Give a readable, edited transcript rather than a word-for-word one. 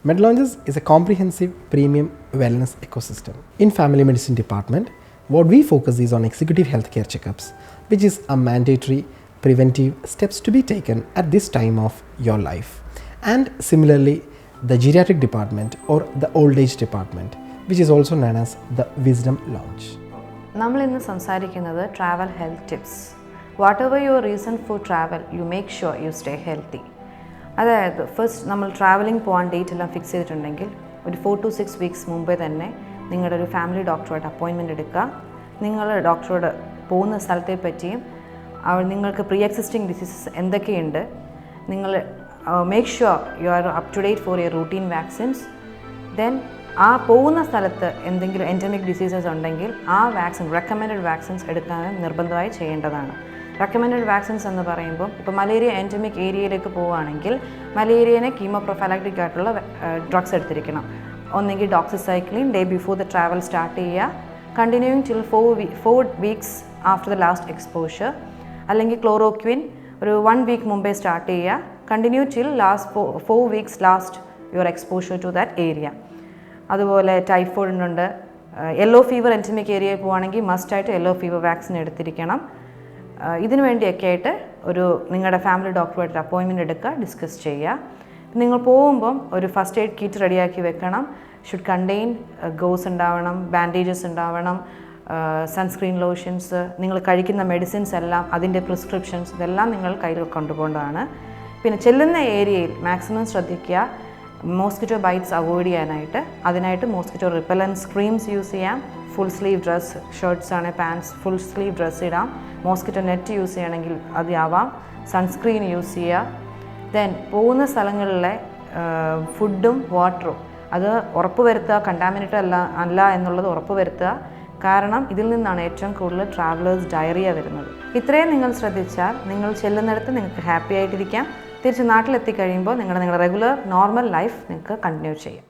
Medlounges is a comprehensive premium wellness ecosystem. In family medicine department, what we focus is on executive healthcare checkups, which is a mandatory preventive steps to be taken at this time of your life. And similarly, the geriatric department or the old age department, which is also known as the wisdom lounge. നമ്മൾ ഇന്ന് സംസാരിക്കുന്നത് travel health tips. Whatever your reason for travel, you make sure you stay healthy. അതായത് first നമ്മൾ travelling പോകാൻ date എല്ലാം fix ചെയ്തിട്ടുണ്ടെങ്കിൽ ഒരു 4 to 6 weeks മുമ്പേ തന്നെ നിങ്ങളുടെ ഒരു ഫാമിലി ഡോക്ടറുമായിട്ട് അപ്പോയിൻമെൻറ്റ് എടുക്കുക. നിങ്ങൾ ഡോക്ടറോട് പോകുന്ന സ്ഥലത്തെ പറ്റിയും നിങ്ങൾക്ക് പ്രീ എക്സിസ്റ്റിംഗ് ഡിസീസസ് എന്തൊക്കെയുണ്ട്, നിങ്ങൾ make sure you are up to date for your routine vaccines. Then ആ പോകുന്ന സ്ഥലത്ത് എന്തെങ്കിലും എൻഡമിക് ഡിസീസസ് ഉണ്ടെങ്കിൽ ആ റെക്കമെൻഡഡ് വാക്സിൻസ് എടുക്കാനും നിർബന്ധമായി ചെയ്യേണ്ടതാണ്. റെക്കമെൻഡഡ് വാക്സിൻസ് എന്ന് പറയുമ്പോൾ ഇപ്പോൾ മലേറിയ എൻഡമിക് ഏരിയയിലേക്ക് പോവുകയാണെങ്കിൽ മലേറിയനെ കീമോപ്രൊഫൈലാക്റ്റിക് ആയിട്ടുള്ള ഡ്രഗ്സ് എടുത്തിരിക്കണം. ഒന്നെങ്കിൽ doxycycline day before the travel start ചെയ്യുക, continuing till 4 weeks after the last exposure. അല്ലെങ്കിൽ ക്ലോറോക്വിൻ ഒരു 1 week മുമ്പേ സ്റ്റാർട്ട് ചെയ്യുക, continue till last 4 weeks last your exposure to that area. അതുപോലെ ടൈഫോയിഡിനുണ്ട്. യെല്ലോ ഫീവർ എൻഡമിക് ഏരിയയിൽ പോവുകയാണെങ്കിൽ മസ്റ്റായിട്ട് യെല്ലോ ഫീവർ വാക്സിൻ എടുത്തിരിക്കണം. ഇതിനു വേണ്ടിയൊക്കെ ആയിട്ട് നിങ്ങളുടെ ഫാമിലി ഡോക്ടറുമായിട്ട് അപ്പോയിൻമെൻറ്റ് എടുക്കുക, ഡിസ്കസ് ചെയ്യുക. നിങ്ങൾ പോകുമ്പം ഒരു ഫസ്റ്റ് എയ്ഡ് കിറ്റ് റെഡിയാക്കി വെക്കണം. ഷുഡ് കണ്ടെയ്ൻ ഗോസ് ഉണ്ടാവണം, ബാൻഡേജസ് ഉണ്ടാവണം, സൺസ്ക്രീൻ ലോഷൻസ്, നിങ്ങൾ കഴിക്കുന്ന മെഡിസിൻസ് എല്ലാം അതിൻ്റെ പ്രിസ്ക്രിപ്ഷൻസ് ഇതെല്ലാം നിങ്ങൾ കയ്യിൽ കൊണ്ടുപോകേണ്ടതാണ്. പിന്നെ ചെല്ലുന്ന ഏരിയയിൽ മാക്സിമം ശ്രദ്ധിക്കുക മോസ്കിറ്റോ ബൈറ്റ്സ് അവോയ്ഡ് ചെയ്യാനായിട്ട്. അതിനായിട്ട് മോസ്കിറ്റോ റിപ്പലൻസ് ക്രീംസ് യൂസ് ചെയ്യാം. ഫുൾ സ്ലീവ് ഡ്രസ്സ്, ഷർട്ട്സ് ആണ്, പാൻറ്റ്സ്, ഫുൾ സ്ലീവ് ഡ്രസ്സ് ഇടാം. മോസ്കിറ്റോ നെറ്റ് യൂസ് ചെയ്യണമെങ്കിൽ അത് ആവാം. സൺസ്ക്രീൻ യൂസ് ചെയ്യുക. ദെൻ പോകുന്ന സ്ഥലങ്ങളിലെ ഫുഡും വാട്ടറും അത് ഉറപ്പ് വരുത്തുക, കണ്ടാമിനേറ്റഡ് അല്ല എന്നുള്ളത് ഉറപ്പ് വരുത്തുക. കാരണം ഇതിൽ നിന്നാണ് ഏറ്റവും കൂടുതൽ ട്രാവലേഴ്സ് ഡയറിയ വരുന്നത്. ഇത്രയും നിങ്ങൾ ശ്രദ്ധിച്ചാൽ നിങ്ങൾ ചെല്ലുന്നിടത്ത് നിങ്ങൾക്ക് ഹാപ്പി ആയിട്ടിരിക്കാം. തിരിച്ച് നാട്ടിലെത്തിക്കഴിയുമ്പോൾ നിങ്ങളുടെ റെഗുലർ നോർമൽ ലൈഫ് നിങ്ങൾക്ക് കണ്ടിന്യൂ ചെയ്യാം.